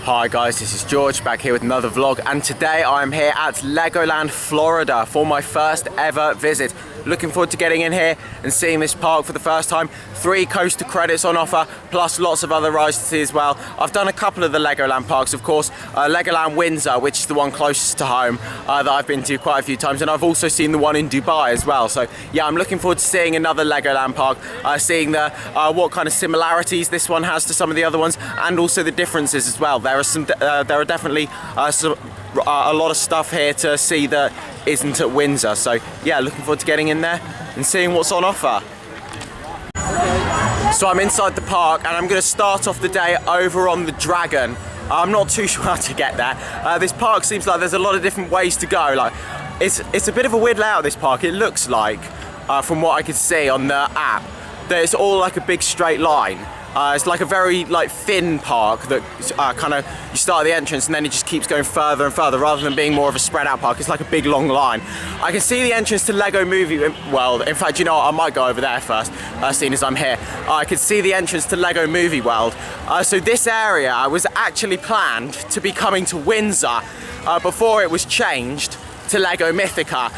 Hi guys, this is George back here with another vlog, and today I'm here at Legoland Florida for my first ever visit. Looking forward to getting in here and seeing this park for the first time. 3 coaster credits on offer, plus lots of other rides to see as well. I've done a couple of the Legoland parks, of course. Legoland Windsor, which is the one closest to home that I've been to quite a few times, and I've also seen the one in Dubai as well. So yeah, I'm looking forward to seeing another Legoland park, seeing the what kind of similarities this one has to some of the other ones, and also the differences as well. There are definitely a lot of stuff here to see that isn't at Windsor. So yeah, looking forward to getting in there and seeing what's on offer. So I'm inside the park and I'm going to start off the day over on the Dragon. I'm not too sure how to get there. This park seems like there's a lot of different ways to go. Like it's a bit of a weird layout, this park. It looks like, from what I could see on the app, that it's all like a big straight line. It's like a very thin park that kind of, you start at the entrance and then it just keeps going further and further rather than being more of a spread out park. It's like a big long line. I can see the entrance to Lego Movie World. In fact, you know what, I might go over there first, seeing as I'm here. I can see the entrance to Lego Movie World. So this area was actually planned to be coming to Windsor before it was changed to Lego Mythica.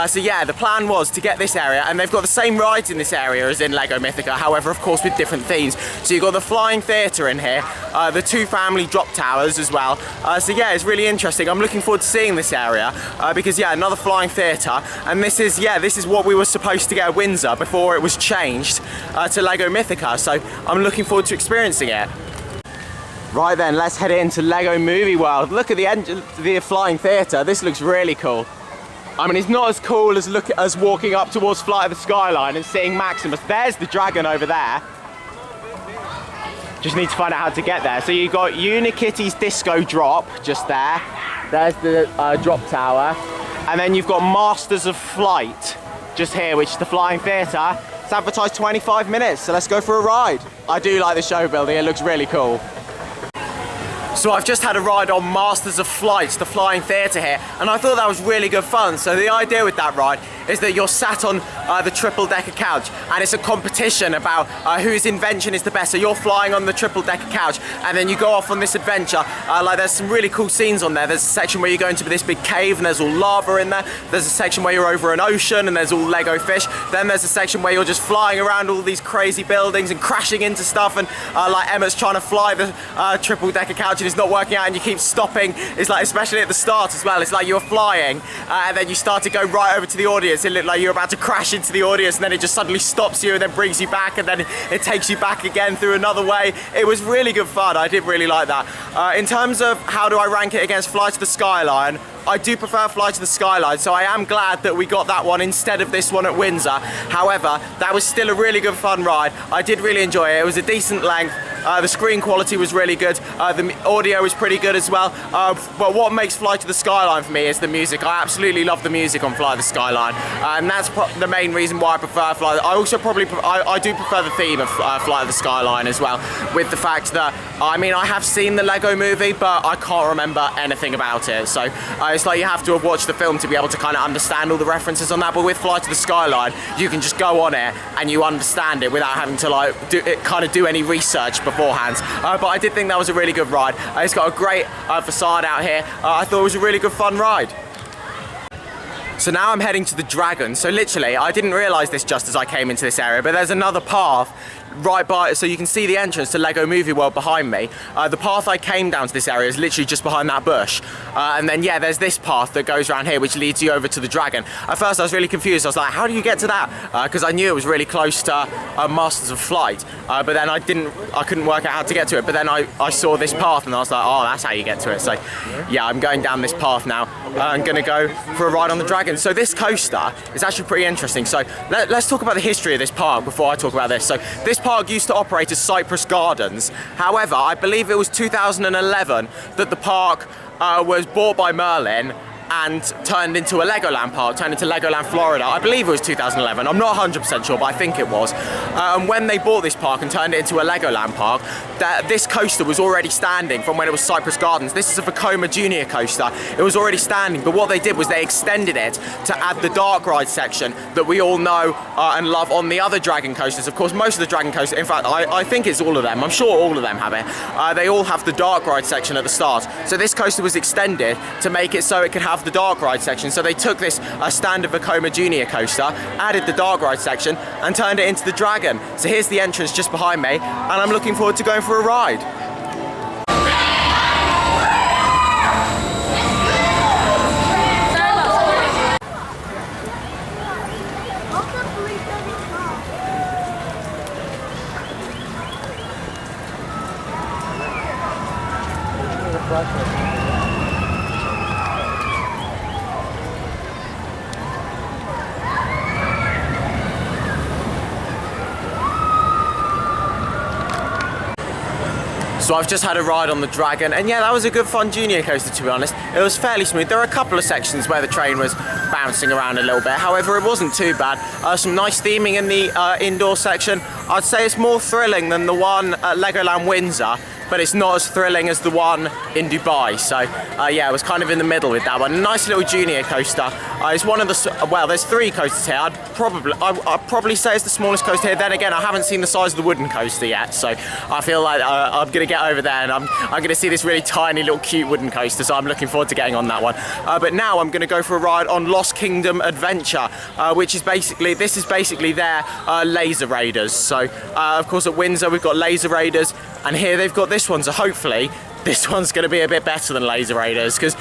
So yeah, the plan was to get this area, and they've got the same rides in this area as in Lego Mythica, however, of course, with different themes. So you've got the flying theatre in here, the 2 family drop towers as well. So yeah, it's really interesting. I'm looking forward to seeing this area because yeah, another flying theatre, and this is what we were supposed to get at Windsor before it was changed to Lego Mythica. So I'm looking forward to experiencing it. Right then, let's head into Lego Movie World. Look at the flying theatre. This looks really cool. I mean, it's not as cool as walking up towards Flight of the Skyline and seeing Maximus. There's the Dragon over there. Just need to find out how to get there. So you've got Unikitty's Disco Drop just there. There's the drop tower. And then you've got Masters of Flight just here, which is the flying theatre. It's advertised 25 minutes, so let's go for a ride. I do like the show building, it looks really cool. So I've just had a ride on Masters of Flight, the flying theatre here, and I thought that was really good fun. So the idea with that ride is that you're sat on the triple-decker couch, and it's a competition about whose invention is the best. So you're flying on the triple-decker couch, and then you go off on this adventure. There's some really cool scenes on there. There's a section where you go into this big cave, and there's all lava in there. There's a section where you're over an ocean, and there's all Lego fish. Then there's a section where you're just flying around all these crazy buildings and crashing into stuff, and like Emma's trying to fly the triple-decker couch, and it's not working out, and you keep stopping. It's like, especially at the start as well, it's like you're flying and then you start to go right over to the audience. It looked like you're about to crash into the audience, and then it just suddenly stops you and then brings you back, and then it takes you back again through another way. It was really good fun. I did really like that. In terms of how do I rank it against Flight to the Skyline, I do prefer Flight to the Skyline, so I am glad that we got that one instead of this one at Windsor. However, that was still a really good fun ride. I did really enjoy it. It was a decent length. The screen quality was really good. The audio was pretty good as well. But what makes Flight to the Skyline for me is the music. I absolutely love the music on Flight to the Skyline, and that's the main reason why I prefer Flight. I also I do prefer the theme of Flight to the Skyline as well, with the fact that, I mean, I have seen the Lego movie, but I can't remember anything about it. So it's like you have to have watched the film to be able to kind of understand all the references on that. But with Flight to the Skyline, you can just go on it and you understand it without having to do any research beforehand. But I did think that was a really good ride. It's got a great facade out here. I thought it was a really good fun ride. So now I'm heading to the Dragon. So literally, I didn't realise this just as I came into this area, but there's another path right by, so you can see the entrance to Lego Movie World behind me. The path I came down to this area is literally just behind that bush. And then yeah, there's this path that goes around here which leads you over to the Dragon. At first I was really confused. I was like, how do you get to that? Because I knew it was really close to Masters of Flight. But then I couldn't work out how to get to it. But then I saw this path and I was like, oh, that's how you get to it. So yeah, I'm going down this path now. I'm gonna go for a ride on the Dragon. So this coaster is actually pretty interesting. So let's talk about the history of this park before I talk about this. So this park used to operate as Cypress Gardens. However, I believe it was 2011 that the park was bought by Merlin, and turned into a Legoland park, turned into Legoland Florida. I believe it was 2011. I'm not 100% sure, but I think it was. And when they bought this park and turned it into a Legoland park, this coaster was already standing from when it was Cypress Gardens. This is a Vekoma Junior coaster. It was already standing, but what they did was they extended it to add the dark ride section that we all know and love on the other Dragon coasters. Of course, most of the Dragon coasters, in fact, I think it's all of them. I'm sure all of them have it. They all have the dark ride section at the start. So this coaster was extended to make it so it could have the dark ride section. So they took this standard Vekoma Junior coaster, added the dark ride section, and turned it into the Dragon. So here's the entrance just behind me, and I'm looking forward to going for a ride. So I've just had a ride on the Dragon, and yeah, that was a good fun junior coaster, to be honest. It was fairly smooth. There were a couple of sections where the train was bouncing around a little bit. However, it wasn't too bad. Some nice theming in the indoor section. I'd say it's more thrilling than the one at Legoland Windsor, but it's not as thrilling as the one in Dubai. So yeah, it was kind of in the middle with that one. Nice little junior coaster. It's one of the, well, there's 3 coasters here. I'd probably say it's the smallest coaster here. Then again, I haven't seen the size of the wooden coaster yet, so I feel like I'm gonna get over there and I'm gonna see this really tiny little cute wooden coaster, so I'm looking forward to getting on that one. But now I'm gonna go for a ride on Lost Kingdom Adventure, which is basically, this is basically their laser raiders. So of course at Windsor we've got laser raiders, and here they've got this one, so hopefully this one's going to be a bit better than Laser Raiders, because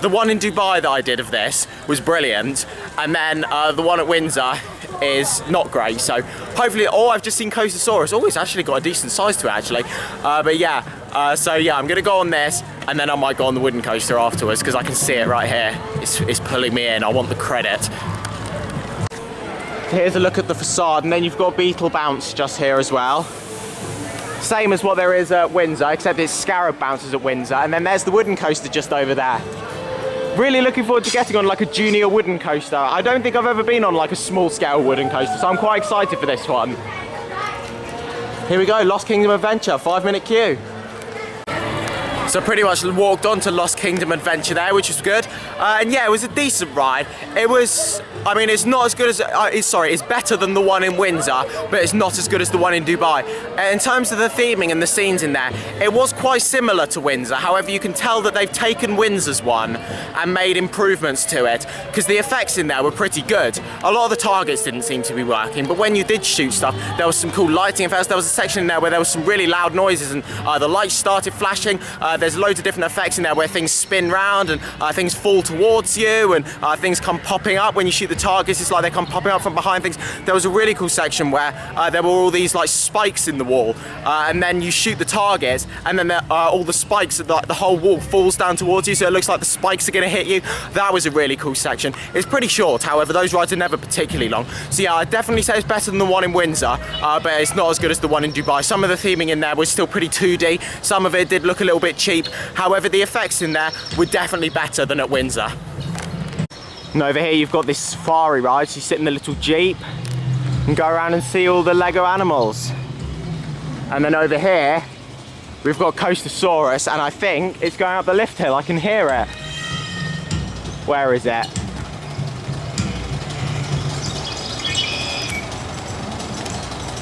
the one in Dubai that I did of this was brilliant, and then the one at Windsor is not great. So hopefully, oh, I've just seen Coastosaurus. Oh, it's actually got a decent size to it, actually. But yeah, so yeah, I'm going to go on this, and then I might go on the wooden coaster afterwards, because I can see it right here. It's pulling me in. I want the credit. Here's a look at the facade, and then you've got Beetle Bounce just here as well. Same as what there is at Windsor, except it's Scarab Bouncers at Windsor, and then there's the wooden coaster just over there. Really looking forward to getting on like a junior wooden coaster. I don't think I've ever been on like a small scale wooden coaster, so I'm quite excited for this one. Here we go, Lost Kingdom Adventure, 5-minute queue. So pretty much walked on to Lost Kingdom Adventure there, which was good. And yeah, it was a decent ride. It was, I mean, it's not as good as, it's better than the one in Windsor, but it's not as good as the one in Dubai. In terms of the theming and the scenes in there, it was quite similar to Windsor. However, you can tell that they've taken Windsor's one and made improvements to it, because the effects in there were pretty good. A lot of the targets didn't seem to be working, but when you did shoot stuff, there was some cool lighting effects. There was a section in there where there was some really loud noises, and the lights started flashing. There's loads of different effects in there where things spin round and things fall towards you, and things come popping up when you shoot the targets. It's like they come popping up from behind things. There was a really cool section where there were all these like spikes in the wall, and then you shoot the target, and then all the spikes, the whole wall falls down towards you, so it looks like the spikes are going to hit you. That was a really cool section. It's pretty short, however, those rides are never particularly long. So yeah, I'd definitely say it's better than the one in Windsor, but it's not as good as the one in Dubai. Some of the theming in there was still pretty 2D. Some of it did look a little bit cheap. However, the effects in there were definitely better than at Windsor. And over here you've got this safari ride, so you sit in the little Jeep and go around and see all the Lego animals. And then over here, we've got Coastosaurus, and I think it's going up the lift hill. I can hear it. Where is it?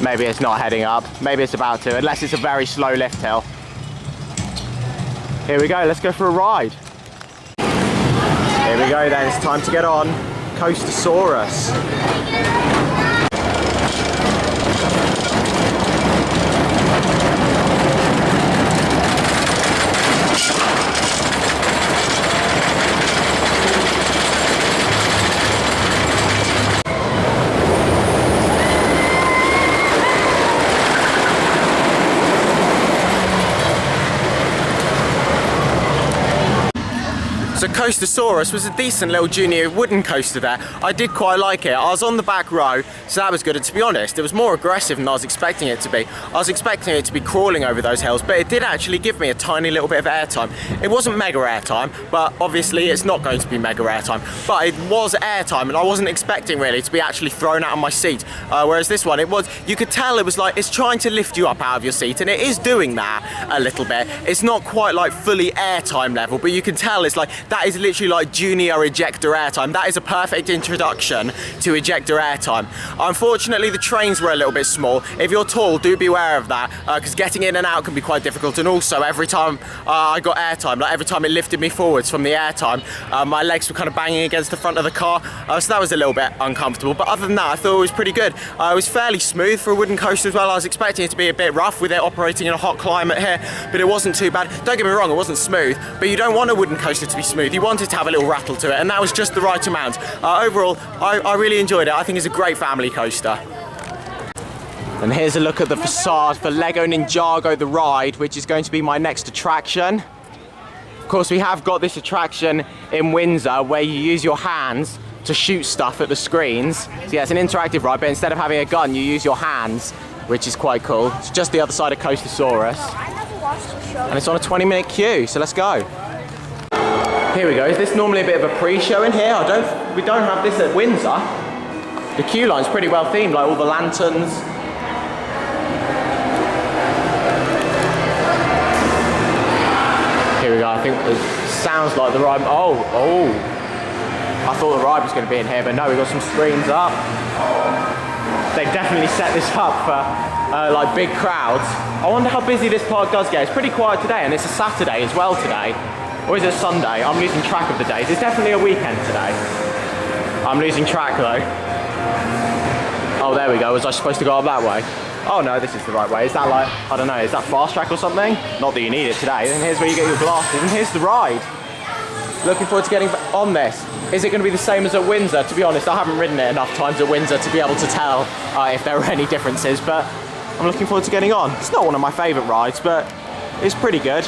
Maybe it's not heading up. Maybe it's about to, unless it's a very slow lift hill. Here we go, let's go for a ride. Here we go then, it's time to get on Coastosaurus. So Coastersaurus was a decent little junior wooden coaster there. I did quite like it. I was on the back row, so that was good. And to be honest, it was more aggressive than I was expecting it to be. I was expecting it to be crawling over those hills, but it did actually give me a tiny little bit of airtime. It wasn't mega airtime, but obviously it's not going to be mega airtime. But it was airtime, and I wasn't expecting really to be actually thrown out of my seat. Whereas this one, you could tell it was like, it's trying to lift you up out of your seat, and it is doing that a little bit. It's not quite like fully airtime level, but you can tell it's like, that is literally like junior ejector airtime. That is a perfect introduction to ejector airtime. Unfortunately, the trains were a little bit small. If you're tall, do be aware of that, because getting in and out can be quite difficult. And also, every time I got airtime, like every time it lifted me forwards from the airtime, my legs were kind of banging against the front of the car, so that was a little bit uncomfortable. But other than that, I thought it was pretty good. It was fairly smooth for a wooden coaster as well. I was expecting it to be a bit rough with it operating in a hot climate here, but it wasn't too bad. Don't get me wrong, it wasn't smooth, but you don't want a wooden coaster to be smooth. You want it to have a little rattle to it, and that was just the right amount. Overall, I really enjoyed it. I think it's a great family coaster. And here's a look at the facade for Lego Ninjago the ride, which is going to be my next attraction. Of course, we have got this attraction in Windsor where you use your hands to shoot stuff at the screens. So yeah, it's an interactive ride, but instead of having a gun, you use your hands, which is quite cool. It's just the other side of Coastersaurus. And it's on a 20-minute queue, so let's go. Here we go. Is this normally a bit of a pre-show in here? We don't have this at Windsor. The queue line's pretty well themed, like all the lanterns. Here we go. I think it sounds like the ride. Oh! I thought the ride was going to be in here, but no, we've got some screens up. They've definitely set this up for like big crowds. I wonder how busy this park does get. It's pretty quiet today, and it's a Saturday as well today. Or is it Sunday? I'm losing track of the days. It's definitely a weekend today. I'm losing track though. Oh, there we go. Was I supposed to go up that way? Oh no, this is the right way. Is that like, I don't know, is that fast track or something? Not that you need it today. And here's where you get your glasses, and here's the ride. Looking forward to getting on this. Is it going to be the same as at Windsor? To be honest, I haven't ridden it enough times at Windsor to be able to tell if there are any differences, but I'm looking forward to getting on. It's not one of my favourite rides, but it's pretty good.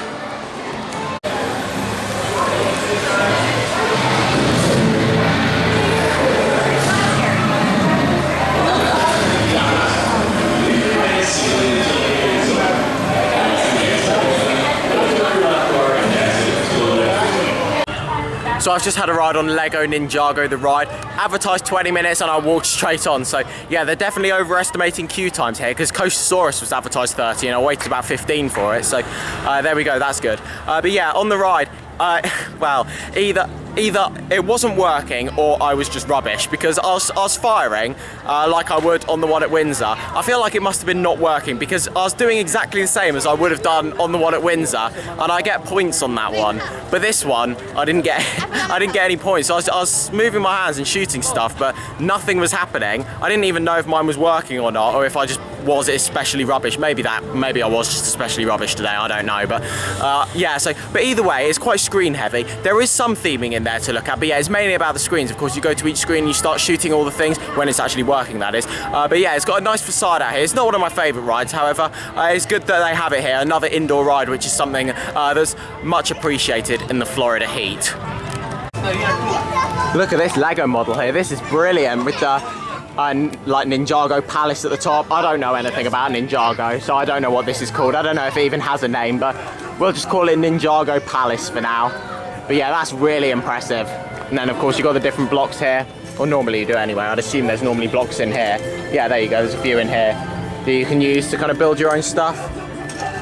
So I've just had a ride on Lego Ninjago the ride, advertised 20 minutes and I walked straight on. So yeah, they're definitely overestimating queue times here because Coastersaurus was advertised 30 and I waited about 15 for it. So there we go, that's good. But yeah, on the ride, well, either it wasn't working or I was just rubbish because I was firing like I would on the one at Windsor. I feel like it must have been not working because I was doing exactly the same as I would have done on the one at Windsor, and I get points on that one. But this one, I didn't get any points. So I was moving my hands and shooting stuff, but nothing was happening. I didn't even know if mine was working or not, or if I just was especially rubbish. Maybe I was just especially rubbish today, I don't know. But yeah, but either way, it's quite screen heavy. There is some theming in there to look at, but yeah, it's mainly about the screens. Of course, you go to each screen and you start shooting all the things when it's actually working, that is. But yeah, it's got a nice facade out here. It's not one of my favourite rides, however. It's good that they have it here, another indoor ride, which is something that's much appreciated in the Florida heat. Look at this Lego model here. This is brilliant with the like Ninjago Palace at the top. I don't know anything about Ninjago, so I don't know what this is called. I don't know if it even has a name, but we'll just call it Ninjago Palace for now. But yeah, that's really impressive. And then of course you've got the different blocks here, or normally you do anyway. I'd assume there's normally blocks in here. Yeah, there you go, there's a few in here that you can use to kind of build your own stuff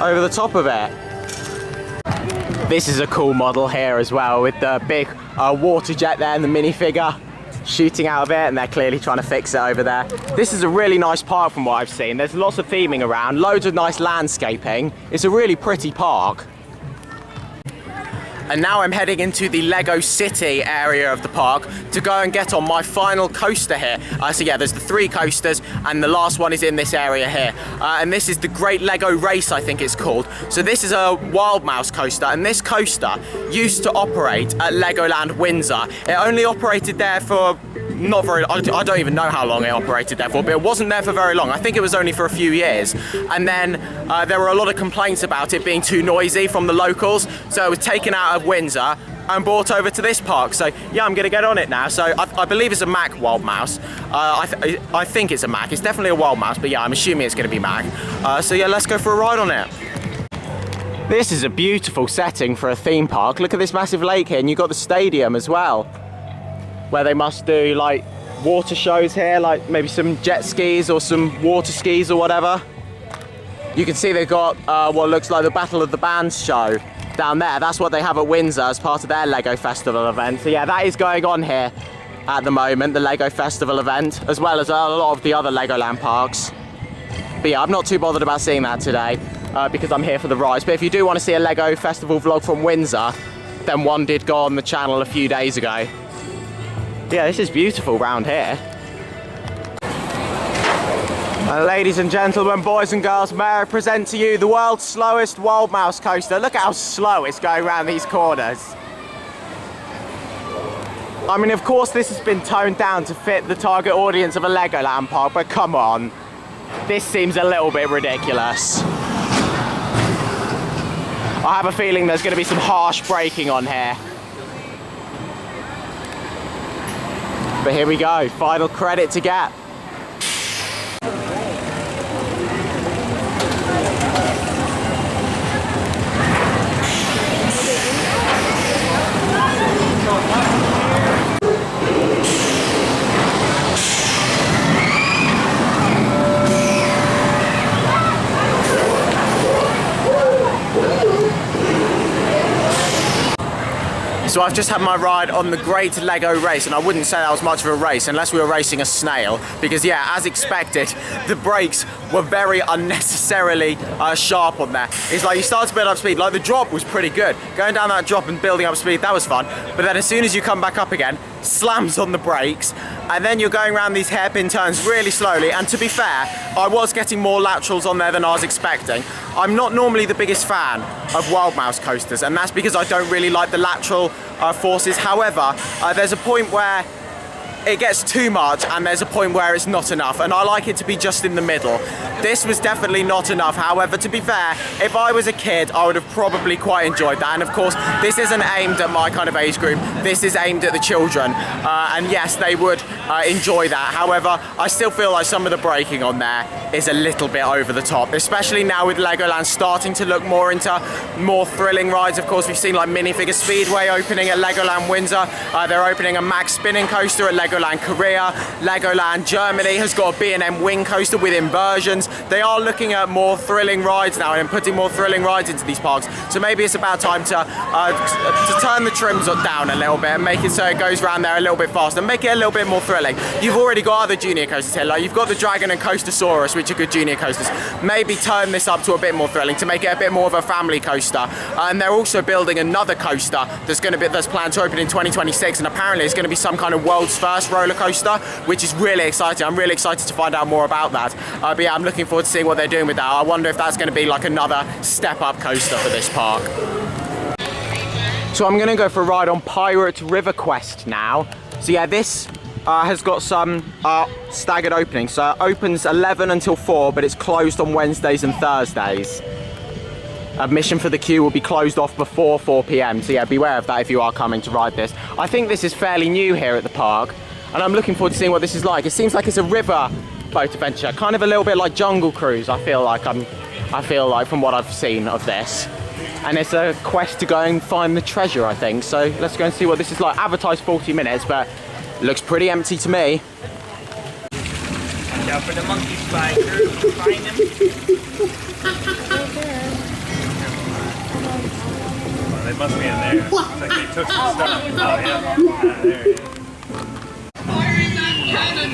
over the top of it. This is a cool model here as well, with the big water jet there and the minifigure shooting out of it, and they're clearly trying to fix it over there. This is a really nice park from what I've seen. There's lots of theming around, loads of nice landscaping. It's a really pretty park. And now I'm heading into the Lego City area of the park to go and get on my final coaster here. So yeah, there's the 3 coasters and the last one is in this area here. And this is the Great Lego Race, I think it's called. So this is a Wild Mouse coaster, and this coaster used to operate at Legoland Windsor. It only operated there for not very, I don't even know how long it operated there for, but it wasn't there for very long. I think it was only for a few years. And then there were a lot of complaints about it being too noisy from the locals, so it was taken out of Windsor and brought over to this park. So yeah, I'm gonna get on it now. So I believe it's a Mack wild mouse. I think it's a Mack. It's definitely a wild mouse, but yeah, I'm assuming it's gonna be Mack. So yeah, let's go for a ride on it. This is a beautiful setting for a theme park. Look at this massive lake here, and you've got the stadium as well, where they must do like water shows here, like maybe some jet skis or some water skis or whatever. You can see they've got what looks like the Battle of the Bands show down there. That's what they have at Windsor as part of their Lego Festival event. So yeah, that is going on here at the moment, the Lego Festival event, as well as a lot of the other Legoland parks. But yeah, I'm not too bothered about seeing that today because I'm here for the rides. But if you do want to see a Lego Festival vlog from Windsor, then one did go on the channel a few days ago. Yeah, this is beautiful round here. Ladies and gentlemen, boys and girls, may I present to you the world's slowest wild mouse coaster. Look at how slow it's going around these corners. I mean, of course this has been toned down to fit the target audience of a Legoland park, but come on. This seems a little bit ridiculous. I have a feeling there's going to be some harsh braking on here. But here we go, final credit to get. So I've just had my ride on the Great Lego Race, and I wouldn't say that was much of a race unless we were racing a snail, because yeah, as expected, the brakes were very unnecessarily sharp on there. It's like you start to build up speed, like the drop was pretty good. Going down that drop and building up speed, that was fun. But then as soon as you come back up again, slams on the brakes, and then you're going around these hairpin turns really slowly. And to be fair, I was getting more laterals on there than I was expecting. I'm not normally the biggest fan of wild mouse coasters, and that's because I don't really like the lateral forces. However, there's a point where it gets too much and there's a point where it's not enough, and I like it to be just in the middle. This was definitely not enough. However, to be fair, if I was a kid, I would have probably quite enjoyed that. And of course, this isn't aimed at my kind of age group. This is aimed at the children, and yes, they would enjoy that. However, I still feel like some of the braking on there is a little bit over the top, especially now with Legoland starting to look more into more thrilling rides. Of course, we've seen like Minifigure Speedway opening at Legoland Windsor. They're opening a Mack spinning coaster at Legoland Korea. Legoland Germany has got a B&M wing coaster with inversions. They are looking at more thrilling rides now and putting more thrilling rides into these parks. So maybe it's about time to turn the trims down a little bit and make it so it goes around there a little bit faster, make it a little bit more thrilling. You've already got other junior coasters here, like you've got the Dragon and Coastersaurus, which are good junior coasters. Maybe turn this up to a bit more thrilling to make it a bit more of a family coaster. And they're also building another coaster that's planned to open in 2026, and apparently it's going to be some kind of world's first roller coaster, which is really exciting. I'm really excited to find out more about that. But yeah, I'm looking forward to seeing what they're doing with that. I wonder if that's going to be like another step-up coaster for this park. So I'm going to go for a ride on Pirate River Quest now. So yeah, this has got some staggered openings. So it opens 11 until 4, but it's closed on Wednesdays and Thursdays. Admission for the queue will be closed off before 4 PM, so yeah, beware of that if you are coming to ride this. I think this is fairly new here at the park, and I'm looking forward to seeing what this is like. It seems like it's a river boat adventure, kind of a little bit like Jungle Cruise, I feel like from what I've seen of this. And it's a quest to go and find the treasure, I think, so let's go and see what this is like. Advertised 40 minutes, but it looks pretty empty to me. Watch out for the monkey spider. Find him. Well, they must be in there. Looks like they took some stuff. Oh, yeah. There it is. Firing that cannon!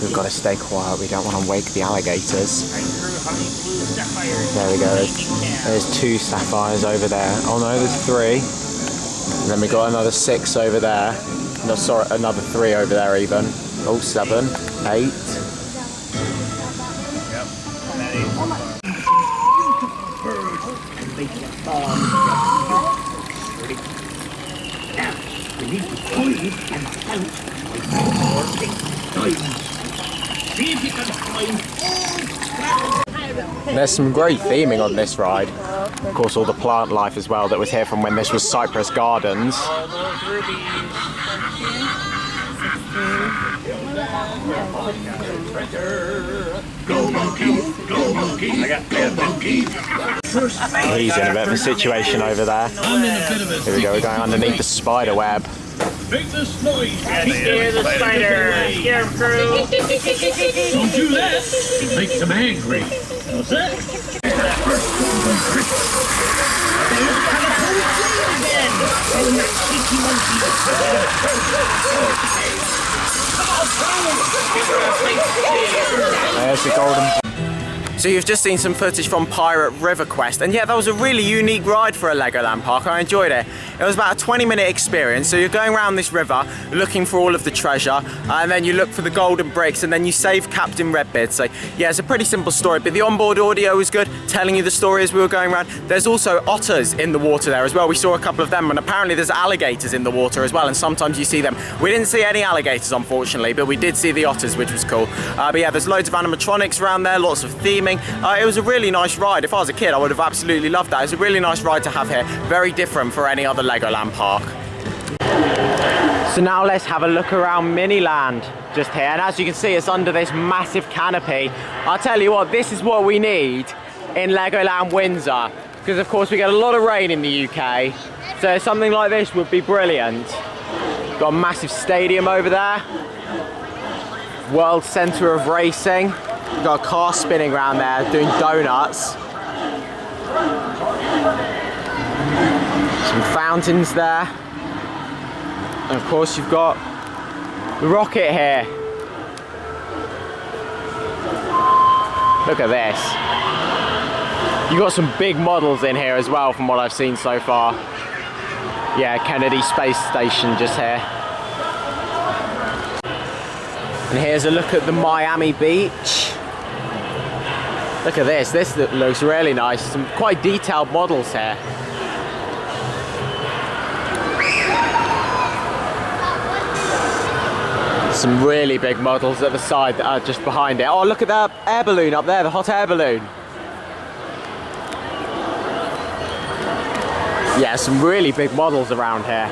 We've got to stay quiet. We don't want to wake the alligators. There we go. There's 2 sapphires over there. Oh no, there's 3. And then we got another 6 over there. No, sorry, another 3 over there even. Oh, 7, 8. Yep. There's some great theming on this ride. Of course, all the plant life as well that was here from when this was Cypress Gardens. Go monkey, go monkey. I got monkey. He's in a bit of a situation over there. Here we go, we're going underneath the spider web. Make this noise. Scare the spider. Scare him, crew. Don't do that. It makes him angry. How's that? There's the golden. So you've just seen some footage from Pirate River Quest, and yeah, that was a really unique ride for a Legoland park. I enjoyed it. It was about a 20-minute experience. So you're going around this river looking for all of the treasure, and then you look for the golden bricks, and then you save Captain Redbeard. So yeah, it's a pretty simple story, but the onboard audio was good, telling you the story as we were going around. There's also otters in the water there as well. We saw a couple of them, and apparently there's alligators in the water as well, and sometimes you see them. We didn't see any alligators, unfortunately, but we did see the otters, which was cool. But yeah, there's loads of animatronics around there, lots of theming. It was a really nice ride. If I was a kid, I would have absolutely loved that. It's a really nice ride to have here. Very different for any other Legoland park. So now let's have a look around Miniland just here. And as you can see, it's under this massive canopy. I'll tell you what, this is what we need in Legoland Windsor. Because of course we get a lot of rain in the UK. So something like this would be brilliant. Got a massive stadium over there. World Centre of Racing. We've got a car spinning around there doing donuts. Some fountains there. And of course you've got the rocket here. Look at this. You've got some big models in here as well from what I've seen so far. Yeah, Kennedy Space Station just here. And here's a look at the Miami Beach. Look at this, looks really nice. Some quite detailed models here. Some really big models at the side that are just behind it. Oh, look at that air balloon up there, the hot air balloon. Yeah, some really big models around here.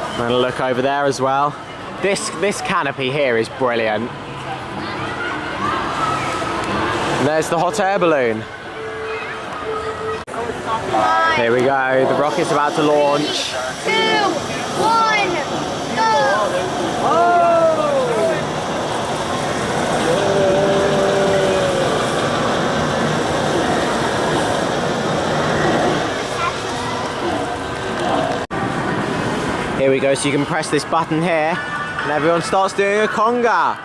I'm gonna look over there as well. This canopy here is brilliant. And there's the hot air balloon. Here we go, the rocket's about to launch. 2, 1, go! Here we go, so you can press this button here and everyone starts doing a conga.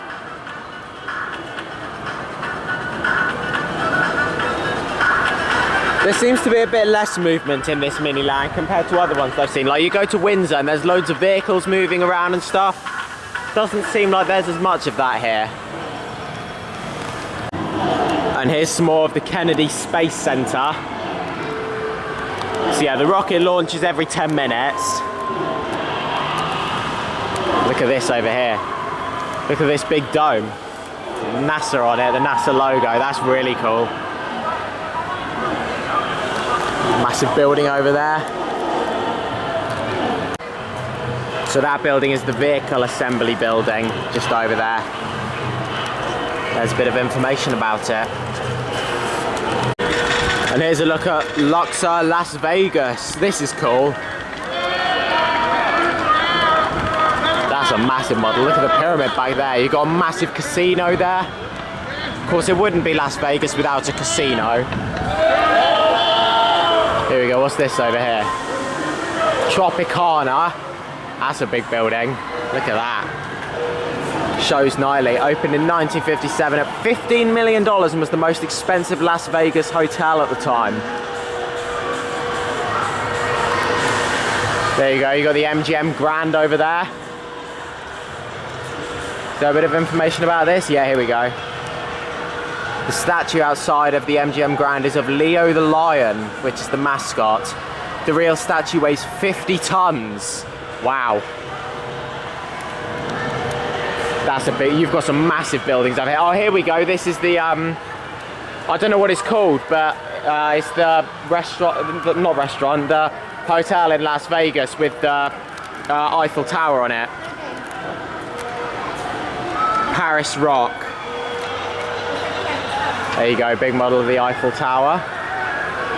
There seems to be a bit less movement in this Miniland compared to other ones I've seen. Like you go to Windsor and there's loads of vehicles moving around and stuff. Doesn't seem like there's as much of that here. And here's some more of the Kennedy Space Center. So yeah, the rocket launches every 10 minutes. Look at this over here. Look at this big dome. NASA on it, the NASA logo, that's really cool. Massive building over there. So that building is the vehicle assembly building, just over there. There's a bit of information about it. And here's a look at Luxor, Las Vegas. This is cool. That's a massive model. Look at the pyramid back there. You've got a massive casino there. Of course, it wouldn't be Las Vegas without a casino. Here we go, what's this over here? Tropicana. That's a big building. Look at that. Shows nightly. Opened in 1957 at $15 million and was the most expensive Las Vegas hotel at the time. There you go, you got the MGM Grand over there. Is there a bit of information about this? Yeah, here we go. The statue outside of the MGM Grand is of Leo the Lion, which is the mascot. The real statue weighs 50 tons. Wow. That's a big, you've got some massive buildings over here. Oh, here we go. This is the, I don't know what it's called, but it's the restaurant, not restaurant, the hotel in Las Vegas with the Eiffel Tower on it. Paris Rock. There you go, big model of the Eiffel Tower.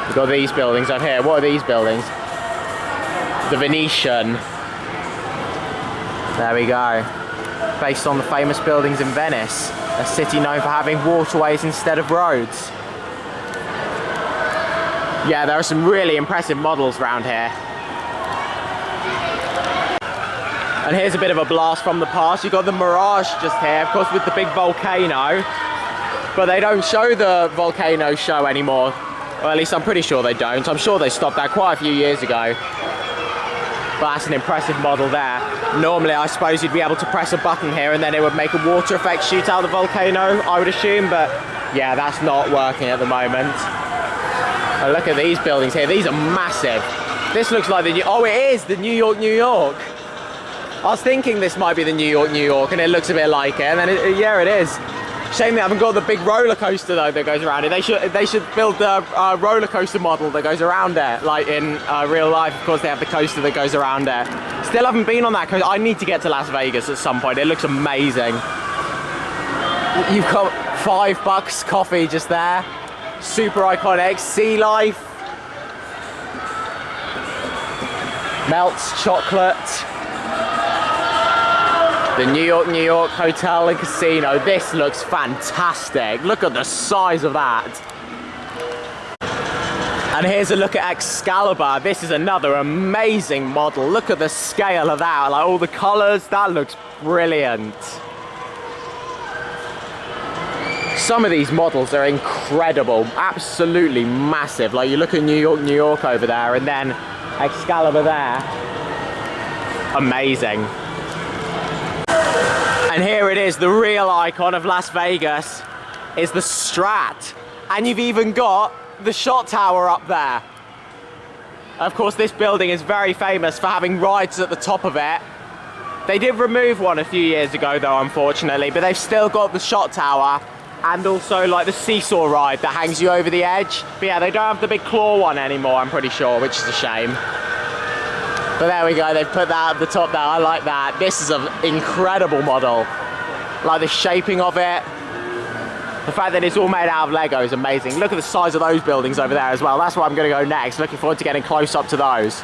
We've got these buildings over here. What are these buildings? The Venetian. There we go. Based on the famous buildings in Venice, a city known for having waterways instead of roads. Yeah, there are some really impressive models around here. And here's a bit of a blast from the past. You've got the Mirage just here, of course, with the big volcano. But they don't show the volcano show anymore. Or at least I'm pretty sure they don't. I'm sure they stopped that quite a few years ago. But that's an impressive model there. Normally, I suppose you'd be able to press a button here and then it would make a water effect shoot out the volcano, I would assume. But yeah, that's not working at the moment. Oh, look at these buildings here. These are massive. This looks like the new... Oh, it is the New York, New York. I was thinking this might be the New York, New York, and it looks a bit like it. And then, yeah, it is. Shame they haven't got the big roller coaster though that goes around it. They should build the roller coaster model that goes around it, like in real life. Of course, they have the coaster that goes around it. Still haven't been on that coaster. I need to get to Las Vegas at some point. It looks amazing. You've got $5 coffee just there. Super iconic. Sea life. Melts chocolate. The New York, New York Hotel and Casino. This looks fantastic. Look at the size of that. And here's a look at Excalibur. This is another amazing model. Look at the scale of that. Like all the colors, that looks brilliant. Some of these models are incredible. Absolutely massive. Like you look at New York, New York over there and then Excalibur there. Amazing. And here it is, the real icon of Las Vegas is the Strat. And you've even got the shot tower up there. Of course, this building is very famous for having rides at the top of it. They did remove one a few years ago though, unfortunately, but they've still got the shot tower and also like the seesaw ride that hangs you over the edge. But yeah, they don't have the big claw one anymore, I'm pretty sure, which is a shame. But there we go, they've put that at the top there, I like that. This is an incredible model. Like the shaping of it. The fact that it's all made out of Lego is amazing. Look at the size of those buildings over there as well. That's where I'm gonna go next. Looking forward to getting close up to those.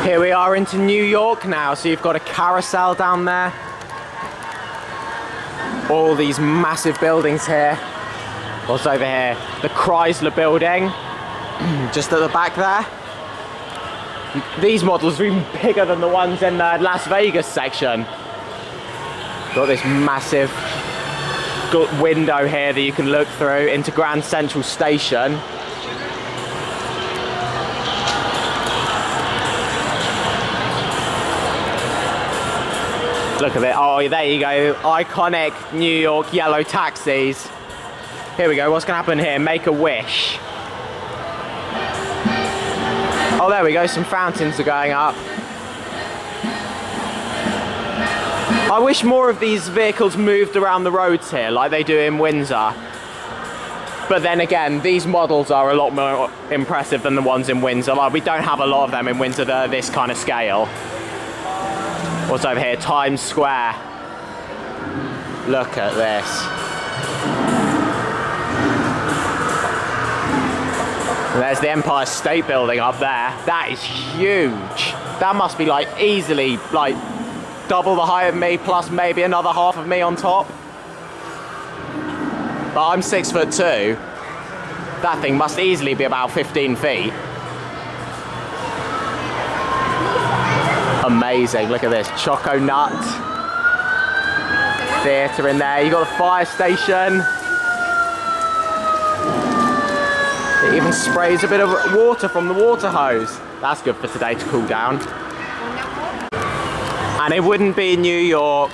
Here we are into New York now. So you've got a carousel down there. All these massive buildings here. What's over here? The Chrysler building, just at the back there. These models are even bigger than the ones in the Las Vegas section. Got this massive window here that you can look through into Grand Central Station. Look at it. Oh, there you go. Iconic New York yellow taxis. Here we go. What's going to happen here? Make a wish. Oh, there we go. Some fountains are going up. I wish more of these vehicles moved around the roads here like they do in Windsor. But then again, these models are a lot more impressive than the ones in Windsor. Like, we don't have a lot of them in Windsor that are this kind of scale. What's over here? Times Square. Look at this. And there's the Empire State Building up there. That is huge. That must be like easily like double the height of me plus maybe another half of me on top. But I'm 6'2". That thing must easily be about 15 feet. Amazing, look at this. Choco Nut. Theatre in there. You got the fire station. It even sprays a bit of water from the water hose. That's good for today to cool down. And it wouldn't be New York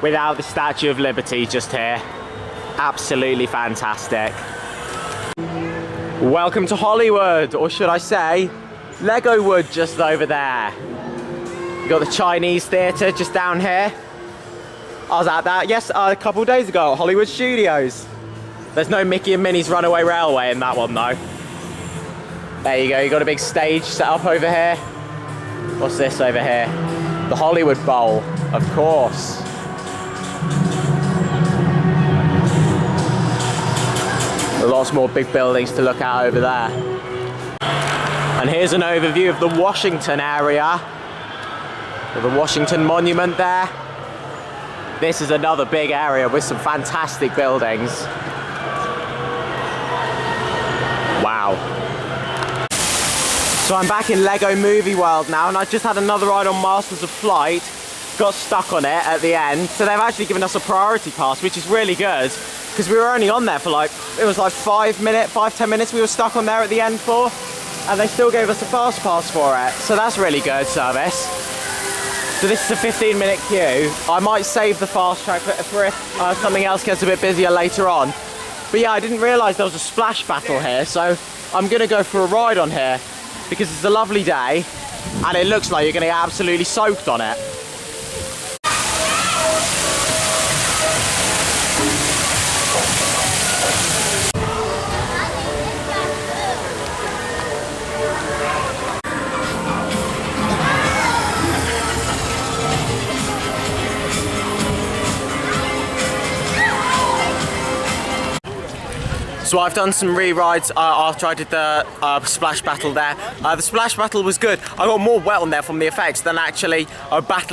without the Statue of Liberty just here. Absolutely fantastic. Welcome to Hollywood, or should I say, Legowood just over there. You've got the Chinese theatre just down here. I was at that, yes, a couple of days ago at Hollywood Studios. There's no Mickey and Minnie's Runaway Railway in that one though. There you go, you got a big stage set up over here. What's this over here? The Hollywood Bowl, of course. Lots more big buildings to look at over there. And here's an overview of the Washington area. With the Washington Monument there. This is another big area with some fantastic buildings. Wow. So I'm back in Lego Movie World now, and I just had another ride on Masters of Flight. Got stuck on it at the end. So they've actually given us a priority pass, which is really good. Because we were only on there for like, it was like 5-10 minutes we were stuck on there at the end for. And they still gave us a fast pass for it. So that's really good service. So this is a 15-minute queue. I might save the fast track for if something else gets a bit busier later on. But yeah, I didn't realise there was a splash battle here. So I'm gonna go for a ride on here because it's a lovely day and it looks like you're gonna get absolutely soaked on it. So I've done some re-rides after I did the splash battle there. The splash battle was good. I got more wet on there from the effects than actually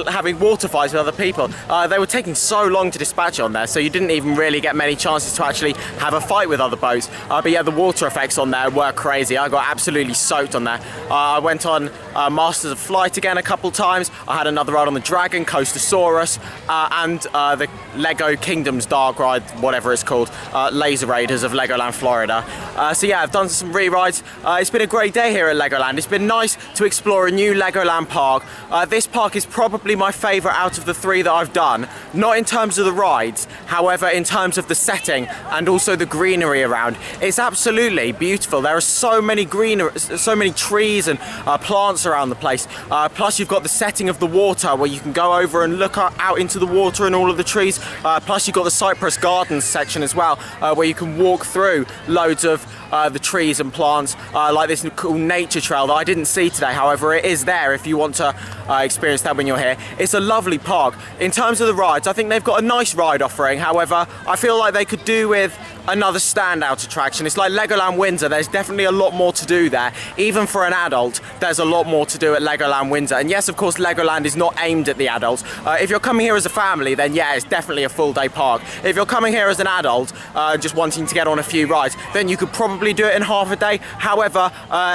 having water fights with other people. They were taking so long to dispatch on there, so you didn't even really get many chances to actually have a fight with other boats. But yeah, the water effects on there were crazy. I got absolutely soaked on there. I went on Masters of Flight again a couple times. I had another ride on the Dragon, Coastosaurus, and the Lego Kingdoms Dark Ride, whatever it's called, Laser Raiders of Legoland Florida. So yeah, I've done some re-rides. It's been a great day here at Legoland. It's been nice to explore a new Legoland park. This park is probably my favourite out of the three that I've done. Not in terms of the rides, however in terms of the setting and also the greenery around. It's absolutely beautiful. There are so many trees and plants around the place. Plus you've got the setting of the water where you can go over and look out into the water and all of the trees. Plus you've got the Cypress Gardens section as well, where you can walk through loads of the trees and plants, like this cool nature trail that I didn't see today. However, it is there if you want to experience that when you're here. It's a lovely park. In terms of the rides, I think they've got a nice ride offering. However, I feel like they could do with another standout attraction. It's like Legoland Windsor. There's definitely a lot more to do there. Even for an adult, there's a lot more to do at Legoland Windsor. And yes, of course, Legoland is not aimed at the adults. If you're coming here as a family, then yeah, it's definitely a full day park. If you're coming here as an adult, just wanting to get on a few rides, then you could probably do it in half a day. However,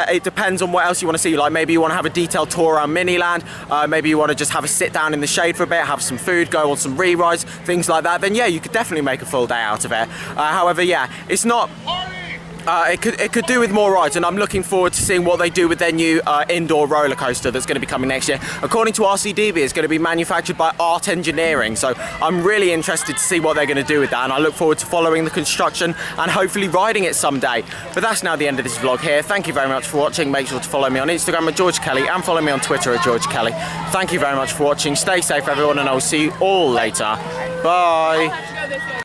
it depends on what else you want to see. Like maybe you want to have a detailed tour around Miniland, maybe you want to just have a sit down in the shade for a bit, have some food, go on some re-rides, things like that, then yeah, you could definitely make a full day out of it. However, yeah, it's not... It could do with more rides, and I'm looking forward to seeing what they do with their new indoor roller coaster that's going to be coming next year. According to RCDB, it's going to be manufactured by Art Engineering, so I'm really interested to see what they're going to do with that, and I look forward to following the construction and hopefully riding it someday. But that's now the end of this vlog here. Thank you very much for watching. Make sure to follow me on Instagram at George Kelly and follow me on Twitter at George Kelly. Thank you very much for watching. Stay safe, everyone, and I'll see you all later. Bye.